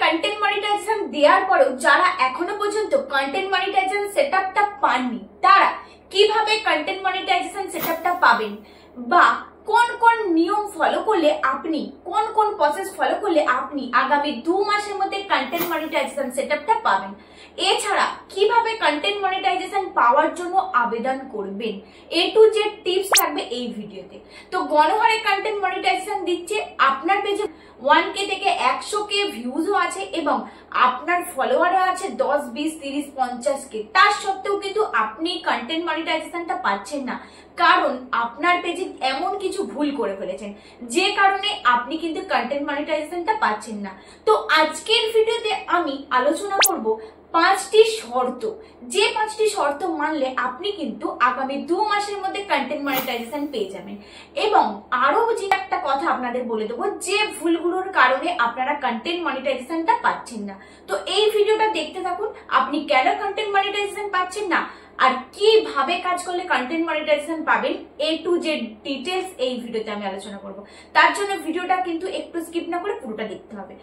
Content monetization দেওয়ার পরেও যারা এখনো পর্যন্ত কন্টেন্ট মনিটাইজেশন সেটআপটা পাননি তারা কিভাবে কন্টেন্ট মনিটাইজেশন সেটআপটা পাবেন বা কোন কোন নিয়ম ফলো করলে আপনি কোন কোন প্রসেস ফলো করলে আপনি আগামী 2 মাসের মধ্যে কন্টেন্ট মনিটাইজেশন সেটআপটা পাবেন, এছাড়া কিভাবে কন্টেন্ট মনিটাইজেশন পাওয়ার জন্য আবেদন করবেন, A to Z টিপস থাকবে এই ভিডিওতে। তো গণহারে কন্টেন্ট মনিটাইজেশন দিচ্ছে, আপনার পেজে 1K থেকে 100K ভিউজও আছে এবং আপনার ফলোয়ারও আছে 10, 20, 30, 50K, তার সত্ত্বেও কিন্তু আপনি কন্টেন্ট মনিটাইজেশনটা পাচ্ছেন না, কারণ আপনার পেজে এমন কিছু ভুল করে ফেলেছেন যে কারণে আপনি কিন্তু কন্টেন্ট মনিটাইজেশনটা পাচ্ছেন না। তো আজকের ভিডিওতে আমি আলোচনা করব 5টি শর্ত, যে 5টি শর্ত মানলে আপনি কিন্তু আগামী 2 মাসের মধ্যে কন্টেন্ট মনিটাইজেশন পেয়ে যাবেন। এবং আরো যে একটা কথা আপনাদের বলে দেবো, যে ভুলগুলোর কারণে আপনারা কন্টেন্ট মনিটাইজেশনটা পাচ্ছেন না। তো এই ভিডিওটা দেখতে থাকুন, আপনি কেন কন্টেন্ট মনিটাইজেশন পাচ্ছেন না আর কিভাবে কাজ করলে কন্টেন্ট মনিটাইজেশন পাবেন, A to Z ডিটেলস এই ভিডিওতে আমি আলোচনা করব। তার জন্য ভিডিওটা কিন্তু একটু স্কিপ না করে পুরোটা দেখতে হবে।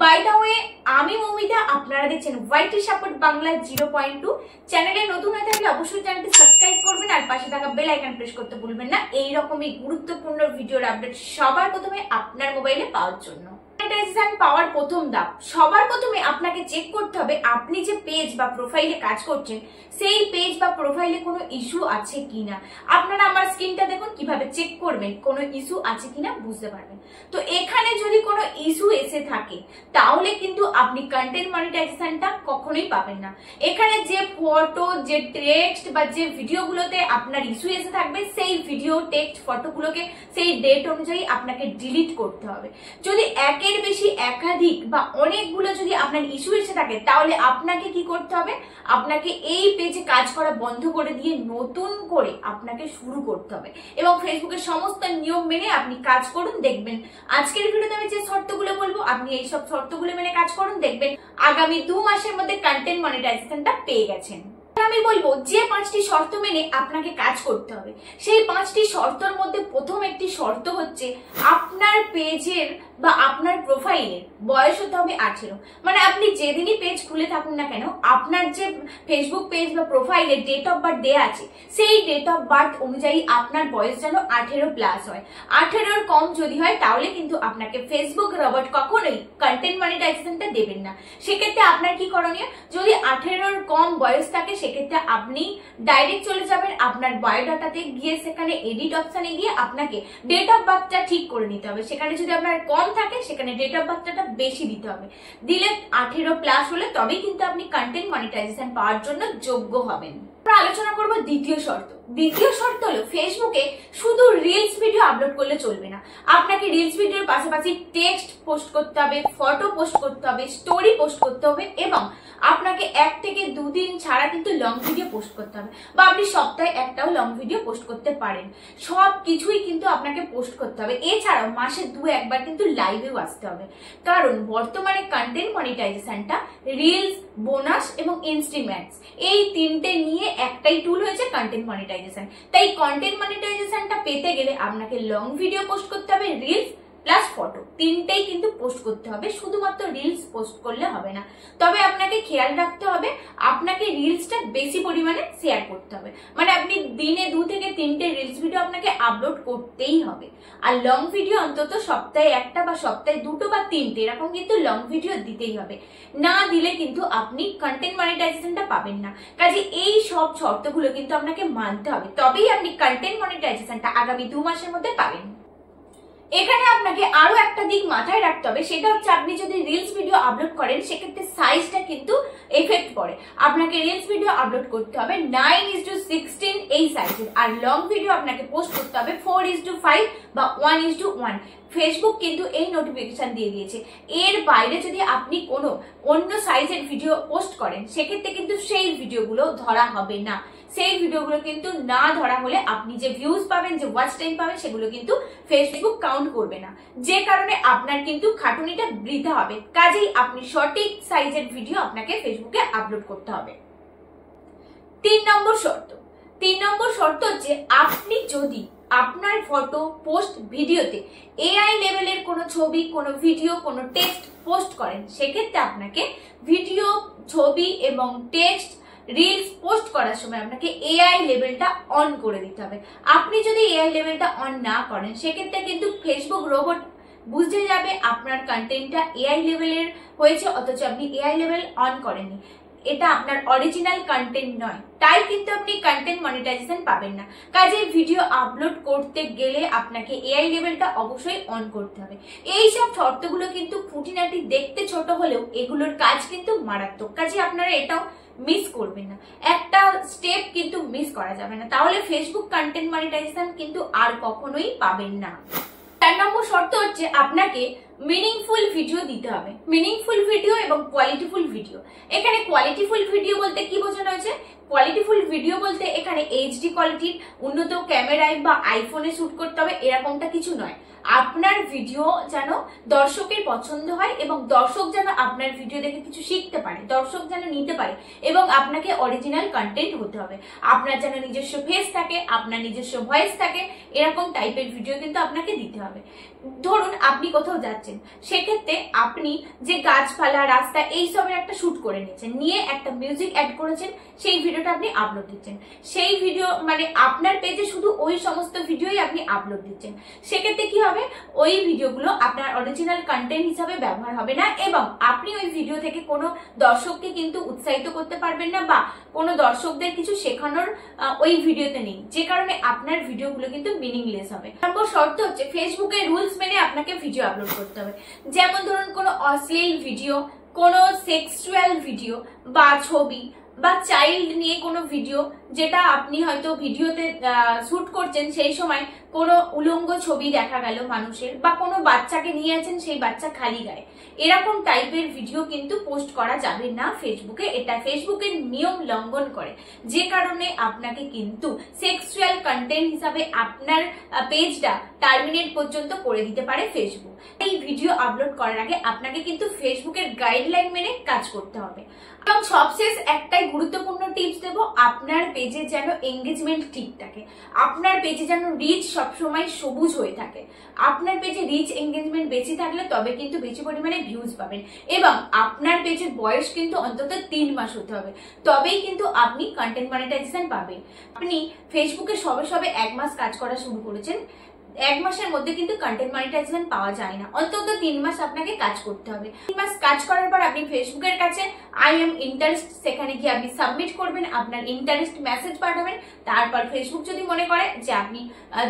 বাই দ্য ওয়ে, আমি মৌমিতা, আপনারা দেখছেন YT সাপোর্ট বাংলা 0.2। চ্যানেলে নতুন হয়ে থাকলে অবশ্যই চ্যানেলটি সাবস্ক্রাইব করবেন আর পাশে থাকা বেল আইকন প্রেস করতে ভুলবেন না এইরকমই গুরুত্বপূর্ণ ভিডিওর আপডেট সবার প্রথমে আপনার মোবাইলে পাওয়ার জন্য। মনিটাইজেশন পাওয়ার প্রথম ধাপ, সবার প্রথমে আপনাকে চেক করতে হবে আপনি যে পেজ বা প্রোফাইলে কাজ করছেন সেই পেজ বা প্রোফাইলে কোনো ইস্যু আছে কিনা। আপনারা আমার স্ক্রিনটা দেখুন, কিভাবে চেক করবেন কোনো ইস্যু আছে কিনা বুঝতে পারবেন। তো এখানে যদি কোনো ইস্যু এসে থাকে তাহলে কিন্তু আপনি কন্টেন্ট মনিটাইজেশনটা কখনোই পাবেন না। এখানে যে ফটো, যে টেক্সট বা যে ভিডিওগুলোতে আপনার ইস্যু এসে থাকবে সেই ভিডিও, টেক্সট, ফটোগুলোকে সেই ডেট অনুযায়ী আপনাকে ডিলিট করতে হবে। যদি একের বেশি, একাধিক বা অনেকগুলো যদি আপনার ইস্যু এসে থাকে তাহলে আপনাকে কি করতে হবে, আপনাকে এই পেজে কাজ করা বন্ধ করে দিয়ে নতুন করে আপনাকে শুরু করতে হবে এবং ফেসবুকের সমস্ত নিয়ম মেনে আপনি কাজ করুন। দেখবেন আজকের ভিডিওতে আমি যে শর্তগুলো বলবো আপনি এই সব শর্তগুলো মেনে কাজ করুন, দেখবেন আগামী 2 মাসের মধ্যে কন্টেন্ট মনিটাইজেশনটা পেয়ে গেছেন। আমি বলবো যে 5টি শর্ত মেনে আপনাকে কাজ করতে হবে, সেই 5টি শর্তের মধ্যে প্রথম একটি শর্ত হচ্ছে আপনার পেজের বা আপনার প্রোফাইলের বয়স হতে হবে 18। মানে আপনি যেদিনই পেজ খুলে থাকুন না কেন, আপনার যে ফেসবুক পেজ বা প্রোফাইলে ডেট অফ বার্থ দেওয়া আছে সেই ডেট অফ বার্থ অনুযায়ী আপনার বয়স যেন 18+ হয়। 18-র কম যদি হয় তাহলে কিন্তু আপনাকে ফেসবুক রবট কখনোই কন্টেন্ট মনিটাইজেশনটা দেবেন না। সেক্ষেত্রে আপনার কি করণীয়, যদি 18-র কম বয়স থাকে সেক্ষেত্রে আপনি ডাইরেক্ট চলে যাবেন আপনার বায়োডাটাতে গিয়ে, সেখানে এডিট অপশনে গিয়ে আপনাকে ডেট অফ বার্থটা ঠিক করে নিতে হবে। সেখানে যদি আপনার কম থাকে সেখানে ডেট অফ বার্থটা বেশি দিতে হবে, দিলে 18+ হলে তবেই কিন্তু আপনি কন্টেন্ট মনিটাইজেশন পাওয়ার জন্য যোগ্য হবেন। আমরা আলোচনা করব দ্বিতীয় শর্ত। দ্বিতীয় শর্ত হলো ফেসবুকে শুধু রিলস ভিডিও আপলোড করলে চলবে না, আপনাকে রিলস ভিডিওর পাশাপাশি টেক্সট পোস্ট করতে হবে, ফটো পোস্ট করতে হবে, স্টোরি পোস্ট করতে হবে এবং আপনাকে 1 থেকে 2 দিন ছাড়া কিন্তু লং ভিডিও পোস্ট করতে হবে, বা আপনি সপ্তাহে একটাও লং ভিডিও পোস্ট করতে পারেন। সব কিছুই কিন্তু আপনাকে পোস্ট করতে হবে। এছাড়াও মাসে 2 একবার কিন্তু লাইভেও আসতে হবে, কারণ বর্তমানে কন্টেন্ট মনিটাইজেশনটা রিলস, বোনাস এবং ইনস্ট্রিমেন্টস এই 3টে নিয়ে একটাই টুল হয়েছে কন্টেন্ট মনিটাইজেশন। তাই কন্টেন্ট মনিটাইজেশনটা পেতে গেলে আপনাকে লং ভিডিও পোস্ট করতে হবে, রিলস প্লাস ফটো 3টেই কিন্তু পোস্ট করতে হবে, শুধুমাত্র রিলস পোস্ট করলে হবে না। তবে আপনাকে খেয়াল রাখতে হবে আপনাকে রিলসটা বেশি পরিমাণে শেয়ার করতে হবে, মানে আপনি দিনে 2 থেকে 3টে রিলস ভিডিও আপনাকে আপলোড করতেই হবে। আর লং ভিডিও অন্তত সপ্তাহে 1টা বা সপ্তাহে 2টো বা 3টে এরকম কিন্তু লং ভিডিও দিতেই হবে, না দিলে কিন্তু আপনি কন্টেন্ট মনিটাইজেশনটা পাবেন না। কাজে এই সব শর্তগুলো কিন্তু আপনাকে মানতে হবে, তবেই আপনি কন্টেন্ট মনিটাইজেশনটা আগামী 2 মাসের মধ্যে পাবেন। এখানে আপনাকে আরো একটা দিক মাথায় রাখতে হবে, সেটা হচ্ছে আপনি যদি রিলস ভিডিও আপলোড করেন সেক্ষেত্রে সাইজটা কিন্তু এফেক্ট পড়ে। আপনাকে রিলস ভিডিও আপলোড করতে হবে 9:16 এই সাইজের, আর লং ভিডিও আপনাকে পোস্ট করতে হবে 4:5 বা 1:1। ফেসবুক কিন্তু এই নোটিফিকেশন দিয়ে দিয়েছে, এর বাইরে যদি আপনি কোনো অন্য সাইজের ভিডিও পোস্ট করেন সেক্ষেত্রে কিন্তু সেই ভিডিওগুলো ধরা হবে না। সেই ভিডিওগুলো কিন্তু না ধরা হলে আপনি যে ভিউজ পাবেন, যে ওয়াচ টাইম পাবেন সেগুলো কিন্তু ফেসবুক কাউন্ট করবে না, যে কারণে আপনার কিন্তু খাটুনিটা বৃথা হবে। কাজেই আপনি সঠিক সাইজের ভিডিও আপনাকে ফেসবুকে আপলোড করতে হবে। 3 নম্বর শর্ত হচ্ছে আপনি যদি আপনার ফটো, পোস্ট, ভিডিওতে এআই লেভেলের কোনো ছবি, কোনো ভিডিও, কোনো টেক্সট, পোস্ট করেন, সেক্ষেত্রে আপনাকে ভিডিও, ছবি এবং টেক্সট, রিলস পোস্ট করার সময় আপনাকে এআই লেভেলটা অন করে দিতে হবে। আপনি যদি এআই লেভেলটা অন না করেন, সেক্ষেত্রে কিন্তু ফেসবুক রোবট বুঝতে যাবে আপনার কন্টেন্টটা এআই লেভেলের হয়েছে, অথচ আপনি এআই লেভেল অন করেননি। এটা আপনার অরিজিনাল কন্টেন্ট নয়, তাই কিন্তু আপনি কন্টেন্ট মনিটাইজেশন পাবেন না। কাজে ভিডিও আপলোড করতে গেলে আপনাকে এআই লেভেলটা অবশ্যই অন করতে হবে। এই সব শর্তগুলো কিন্তু খুঁটিনাটি দেখতে ছোট হলেও এগুলোর কাজ কিন্তু মারাত্মক। কাজে আপনারা এটাও মিস করবেন না, একটা স্টেপ কিন্তু মিস করা যাবে না, তাহলে ফেসবুক কন্টেন্ট মনিটাইজেশন কিন্তু আর কখনোই পাবেন না। 4 নম্বর শর্ত হচ্ছে আপনাকে মিনিংফুল ভিডিও দিতে হবে। মিনিংফুল ভিডিও এবং কোয়ালিটিফুল ভিডিও। এখানে কোয়ালিটিফুল ভিডিও বলতে কি বোঝানো হয়েছে? কোয়ালিটিফুল ভিডিও বলতে এখানে এইচডি কোয়ালিটির উন্নত ক্যামেরায় বা আইফোনে শুট করতে হবে এরকমটা কিছু নয়। আপনার ভিডিও যেন দর্শকের পছন্দ হয় এবং দর্শক যেন আপনার ভিডিও দেখে কিছু শিখতে পারে, দর্শক যেন নিতে পারে, এবং আপনাকে অরিজিনাল কন্টেন্ট হতে হবে। আপনার যেন নিজস্ব ফেস থাকে, আপনার নিজস্ব ভয়েস থাকে, এরকম টাইপের ভিডিও কিন্তু আপনাকে দিতে হবে। ধরুন আপনি কোথাও যাচ্ছেন, সেক্ষেত্রে আপনি যে গাছপালা, রাস্তা এইসবের একটা শুট করে নিয়েছেন, নিয়ে একটা মিউজিক অ্যাড করেছেন, সেই ভিডিওটা আপনি আপলোড দিচ্ছেন। সেই ভিডিও মানে আপনার পেজে শুধু ওই সমস্ত ভিডিওই আপনি আপলোড দিচ্ছেন। সেক্ষেত্রে কি হবে? ওই ভিডিওগুলো আপনার অরিজিনাল কন্টেন্ট হিসাবে ব্যবহার হবে না এবং আপনি ওই ভিডিও থেকে কোনো দর্শককে কিন্তু উৎসাহিত করতে পারবেন না বা কোনো দর্শকদের কিছু শেখানোর ওই ভিডিওতে নেই, যে কারণে আপনার ভিডিওগুলো কিন্তু মিনিংলেস হবে। নম্বর শর্ত হচ্ছে ফেসবুকের রুলস মেনে আপনাকে ভিডিও আপলোড করতে হবে। যেমন ধরুন কোনো অশ্লীল ভিডিও, কোনো সেক্সুয়াল ভিডিও বা ছবি বা চাইল্ড নিয়ে কোনো ভিডিও, যেটা আপনি হয়তো ভিডিওতে শুট করছেন, সেই সময় কোনো উলঙ্গ ছবি দেখা গেল মানুষের, বা কোনো বাচ্চাকে নিয়ে আছেন, সেই বাচ্চা খালি গায়ে, এরকম টাইপের ভিডিও কিন্তু পোস্ট করা যাবে না ফেসবুকে। এটা ফেসবুকের নিয়ম লঙ্ঘন করে, যে কারণে আপনাকে কিন্তু সেক্সুয়াল কন্টেন্ট হিসাবে আপনার পেজটা টার্মিনেট পর্যন্ত করে দিতে পারে ফেসবুক। এই ভিডিও আপলোড করার আগে আপনাকে কিন্তু ফেসবুকের গাইডলাইন মেনে কাজ করতে হবে। এবং সবশেষ একটাই গুরুত্বপূর্ণ টিপস দেবো, আপনার পেজে যেন এঙ্গেজমেন্ট ঠিক থাকে, আপনার পেজে যেন রিচ সবসময় সবুজ হয়ে থাকে। আপনার পেজে রিচ এঙ্গেজমেন্ট বেশি থাকলে তবে কিন্তু বেশি পরিমাণে ভিউজ পাবেন, এবং আপনার পেজের বয়স কিন্তু অন্তত 3 মাস হতে হবে, তবেই কিন্তু আপনি কন্টেন্ট মনিটাইজেশন পাবেন। আপনি ফেসবুকে সবে সবে 1 মাস কাজ করা শুরু করেছেন, 1 মাসের মধ্যে কিন্তু কন্টেন্ট মনিটাইজেশন পাওয়া যায় না, অন্তত 3 মাস আপনাকে কাজ করতে হবে। 3 মাস কাজ করার পর আপনি ফেসবুকের কাছে আই এম ইন্টারেস্ট, সেখানে গিয়ে আপনি সাবমিট করবেন, আপনার ইন্টারেস্ট মেসেজ পাঠাবেন। তারপর ফেসবুক যদি মনে করে যে আপনি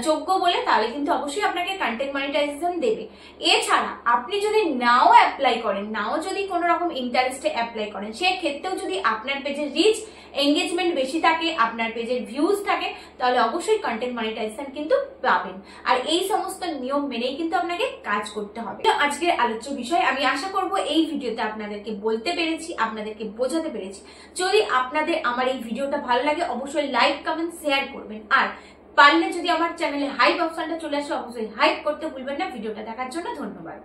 যোগ্য বলে, তাহলে কিন্তু অবশ্যই আপনাকে কন্টেন্ট মনিটাইজেশন দেবে। এছাড়া আপনি যদি নাও অ্যাপ্লাই করেন, নাও যদি কোনো রকম ইন্টারেস্টে অ্যাপ্লাই করেন, সেক্ষেত্রেও যদি আপনার পেজের রিচ এঙ্গেজমেন্ট বেশি থাকে, আপনার পেজের ভিউজ থাকে, তাহলে অবশ্যই কন্টেন্ট মনিটাইজেশন কিন্তু পাবেন। আর এই সমস্ত নিয়ম মেনেই কিন্তু আপনাকে কাজ করতে হবে। তো আজকের আলোচ্য বিষয় আমি আশা করব এই ভিডিওতে আপনাদেরকে বলতে পেরেছি, আপনাদেরকে বোঝাতে পেরেছি। যদি আপনাদের আমার এই ভিডিওটা ভালো লাগে, অবশ্যই লাইক, কমেন্ট, শেয়ার করবেন। আর পারলে যদি আমার চ্যানেলে হাইপ অপশনটা চলে আসে, অবশ্যই হাইপ করতে ভুলবেন না। ভিডিওটা দেখার জন্য ধন্যবাদ।